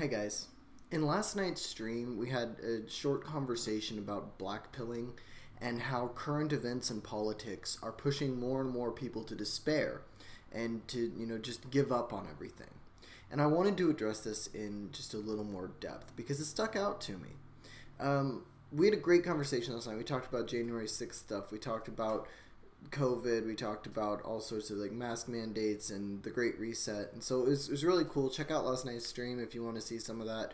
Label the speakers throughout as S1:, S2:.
S1: Hi guys. In last night's stream, we had a short conversation about blackpilling and how current events and politics are pushing more and more people to despair and to, just give up on everything. And I wanted to address this in just a little more depth because it stuck out to me. We had a great conversation last night. We talked about January 6th stuff. We talked about COVID. We talked about all sorts of like mask mandates and the Great Reset, and so it was really cool. Check out last night's stream if you want to see some of that.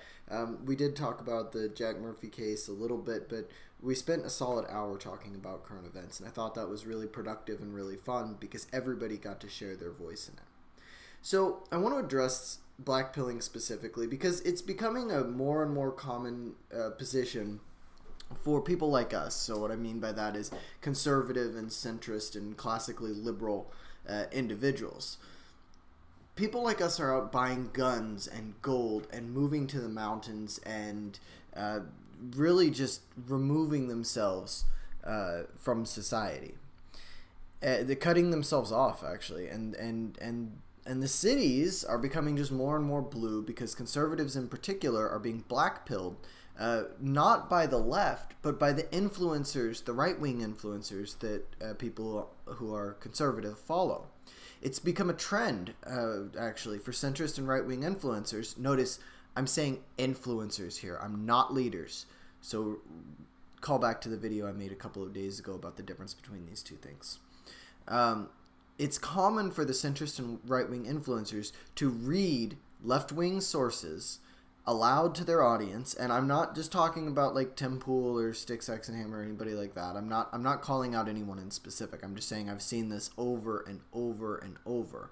S1: We did talk about the Jack Murphy case a little bit, but we spent a solid hour talking about current events, and I thought that was really productive and really fun because everybody got to share their voice in it. So I want to address blackpilling specifically because it's becoming a more and more common position for people like us. So what I mean by that is conservative and centrist and classically liberal individuals. People like us are out buying guns and gold and moving to the mountains and really just removing themselves from society. They're cutting themselves off, actually, and the cities are becoming just more and more blue because conservatives in particular are being blackpilled. Not by the left, but by the influencers, the right-wing influencers that people who are conservative follow. It's become a trend, actually, for centrist and right-wing influencers. Notice I'm saying influencers here. I'm not leaders. So call back to the video I made a couple of days ago about the difference between these two things. It's common for the centrist and right-wing influencers to read left-wing sources aloud to their audience, and I'm not just talking about like Tim Pool or Sticks, X and Hammer or anybody like that. I'm not calling out anyone in specific. I'm just saying I've seen this over and over and over.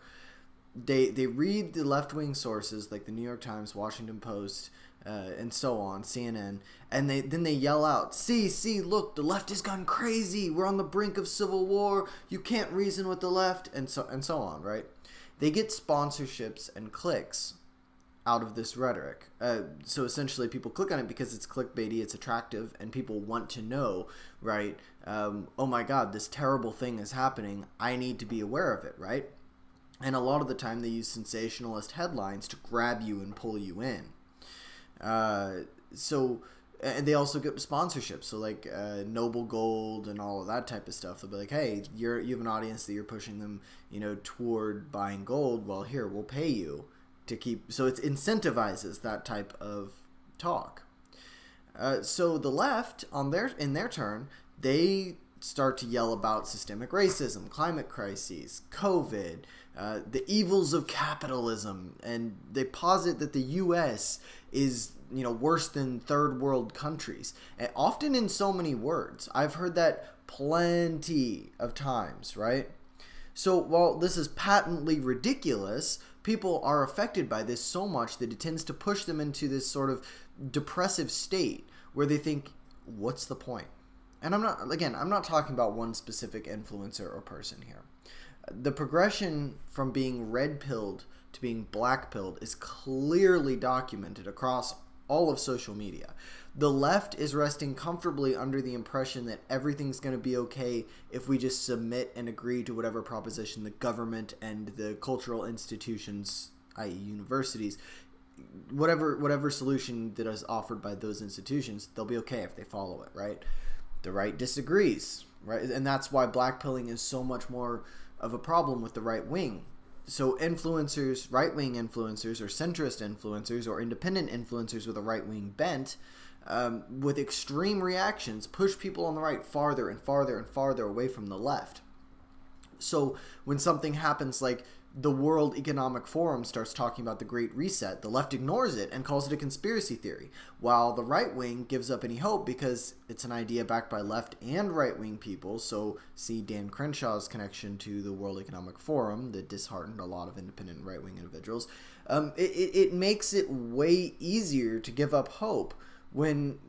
S1: They read the left-wing sources like the New York Times, Washington Post, and so on, CNN, and then they yell out, see, look, the left has gone crazy. We're on the brink of civil war. You can't reason with the left, and so on, right? They get sponsorships and clicks out of this rhetoric. So essentially people click on it because it's clickbaity, it's attractive, and people want to know, right? Oh my God, this terrible thing is happening. I need to be aware of it, right? And a lot of the time they use sensationalist headlines to grab you and pull you in. And they also get sponsorships, so like Noble Gold and all of that type of stuff. They'll be like, hey, you have an audience that you're pushing them, toward buying gold. Well, here, we'll pay you to keep. So it incentivizes that type of talk. So the left, in their turn, they start to yell about systemic racism, climate crises, COVID, the evils of capitalism, and they posit that the U.S. is worse than third world countries, and often in so many words. I've heard that plenty of times, right? So while this is patently ridiculous, people are affected by this so much that it tends to push them into this sort of depressive state where they think, what's the point? And I'm not talking about one specific influencer or person here. The progression from being red-pilled to being black-pilled is clearly documented across all of social media. The left is resting comfortably under the impression that everything's going to be okay if we just submit and agree to whatever proposition the government and the cultural institutions, i.e. universities, whatever solution that is offered by those institutions, they'll be okay if they follow it, right? The right disagrees, right? And that's why blackpilling is so much more of a problem with the right wing. So influencers, right-wing influencers or centrist influencers or independent influencers with a right-wing bent, with extreme reactions, push people on the right farther and farther and farther away from the left. So when something happens like the World Economic Forum starts talking about the Great Reset, the left ignores it and calls it a conspiracy theory, while the right wing gives up any hope because it's an idea backed by left and right wing people. So see Dan Crenshaw's connection to the World Economic Forum that disheartened a lot of independent right wing individuals. It makes it way easier to give up hope when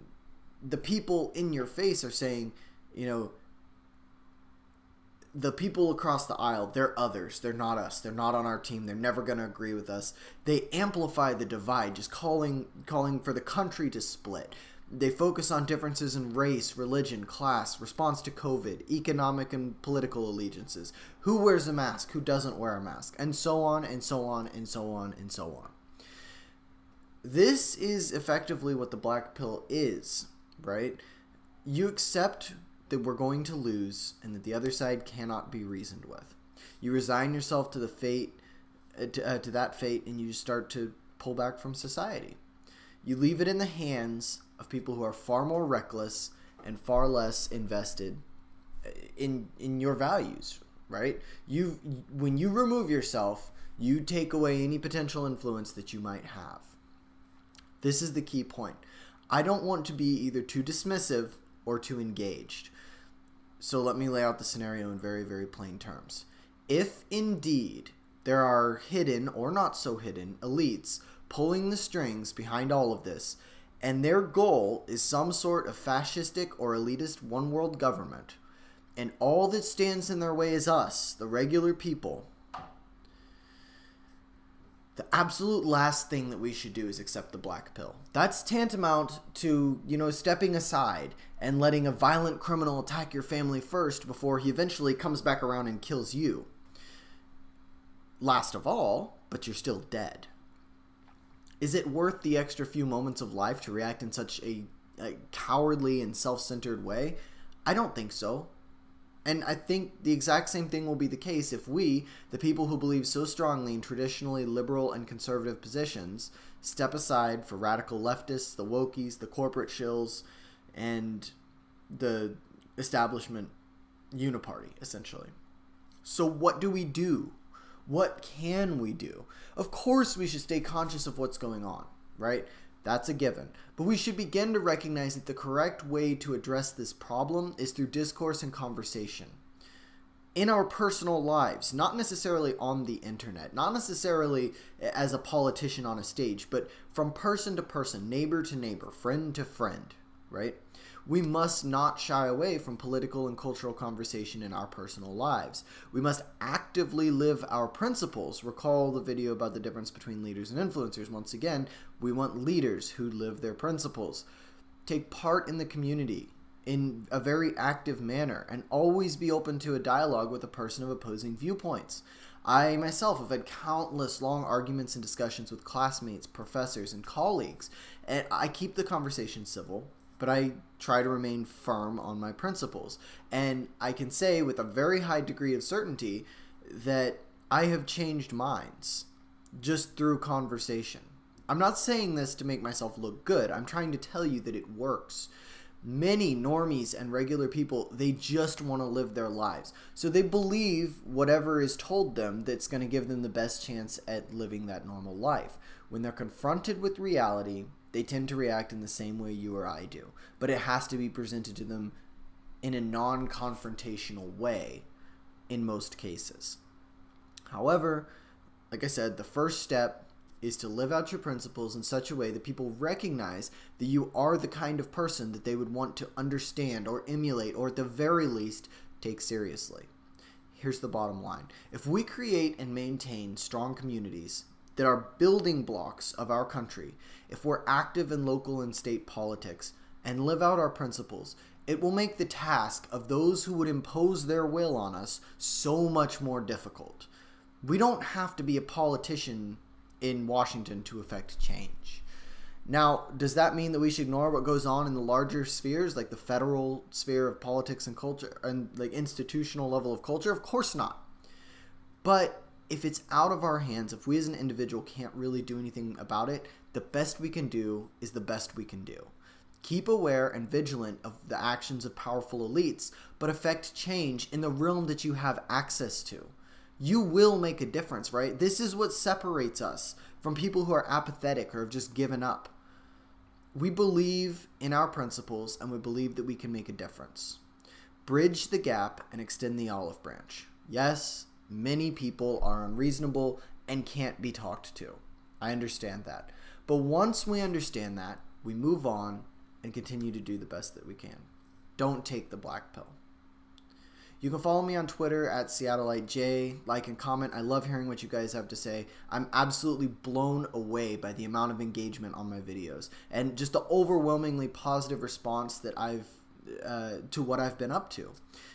S1: the people in your face are saying, the people across the aisle, they're others. They're not us. They're not on our team. They're never going to agree with us. They amplify the divide, just calling for the country to split. They focus on differences in race, religion, class, response to COVID, economic and political allegiances, who wears a mask, who doesn't wear a mask, and so on and so on and so on and so on. This is effectively what the black pill is, right? You accept that we're going to lose and that the other side cannot be reasoned with. You resign yourself to the fate, to that fate, and you just start to pull back from society. You leave it in the hands of people who are far more reckless and far less invested in your values, right? When you remove yourself, you take away any potential influence that you might have. This is the key point. I don't want to be either too dismissive or too engaged. So let me lay out the scenario in very, very plain terms. If indeed there are hidden or not so hidden elites pulling the strings behind all of this, and their goal is some sort of fascistic or elitist one-world government, and all that stands in their way is us, the regular people, the absolute last thing that we should do is accept the black pill. That's tantamount to, stepping aside and letting a violent criminal attack your family first before he eventually comes back around and kills you. Last of all, but you're still dead. Is it worth the extra few moments of life to react in such a cowardly and self-centered way? I don't think so. And I think the exact same thing will be the case if we, the people who believe so strongly in traditionally liberal and conservative positions, step aside for radical leftists, the wokies, the corporate shills, and the establishment uniparty, essentially. So what do we do? What can we do? Of course we should stay conscious of what's going on, right? That's a given. But we should begin to recognize that the correct way to address this problem is through discourse and conversation. In our personal lives, not necessarily on the internet, not necessarily as a politician on a stage, but from person to person, neighbor to neighbor, friend to friend, right? We must not shy away from political and cultural conversation in our personal lives. We must actively live our principles. Recall the video about the difference between leaders and influencers. Once again, we want leaders who live their principles. Take part in the community in a very active manner and always be open to a dialogue with a person of opposing viewpoints. I myself have had countless long arguments and discussions with classmates, professors, and colleagues, and I keep the conversation civil, but I try to remain firm on my principles. And I can say with a very high degree of certainty that I have changed minds just through conversation. I'm not saying this to make myself look good. I'm trying to tell you that it works. Many normies and regular people, they just want to live their lives. So they believe whatever is told them that's going to give them the best chance at living that normal life. When they're confronted with reality, they tend to react in the same way you or I do. But it has to be presented to them in a non-confrontational way in most cases. However, like I said, the first step is to live out your principles in such a way that people recognize that you are the kind of person that they would want to understand or emulate or at the very least take seriously. Here's the bottom line. If we create and maintain strong communities that are building blocks of our country, if we're active in local and state politics and live out our principles, it will make the task of those who would impose their will on us so much more difficult. We don't have to be a politician in Washington to effect change. Now, does that mean that we should ignore what goes on in the larger spheres, like the federal sphere of politics and culture, and like institutional level of culture? Of course not. But if it's out of our hands, if we as an individual can't really do anything about it, the best we can do is the best we can do. Keep aware and vigilant of the actions of powerful elites, but effect change in the realm that you have access to. You will make a difference, right? This is what separates us from people who are apathetic or have just given up. We believe in our principles and we believe that we can make a difference. Bridge the gap and extend the olive branch. Yes, many people are unreasonable and can't be talked to. I understand that. But once we understand that, we move on and continue to do the best that we can. Don't take the black pill. You can follow me on Twitter at SeattleiteJ. Like and comment. I love hearing what you guys have to say. I'm absolutely blown away by the amount of engagement on my videos and just the overwhelmingly positive response that I've to what I've been up to.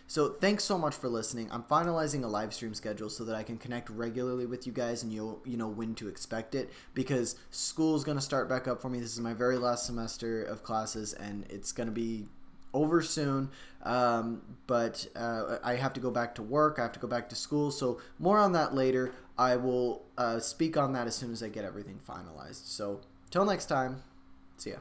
S1: So thanks so much for listening. I'm finalizing a live stream schedule so that I can connect regularly with you guys and you'll know when to expect it, because school's going to start back up for me. This is my very last semester of classes and it's going to be over soon, but I have to go back to work. I have to go back to school. So more on that later. I will speak on that as soon as I get everything finalized. So till next time, see ya.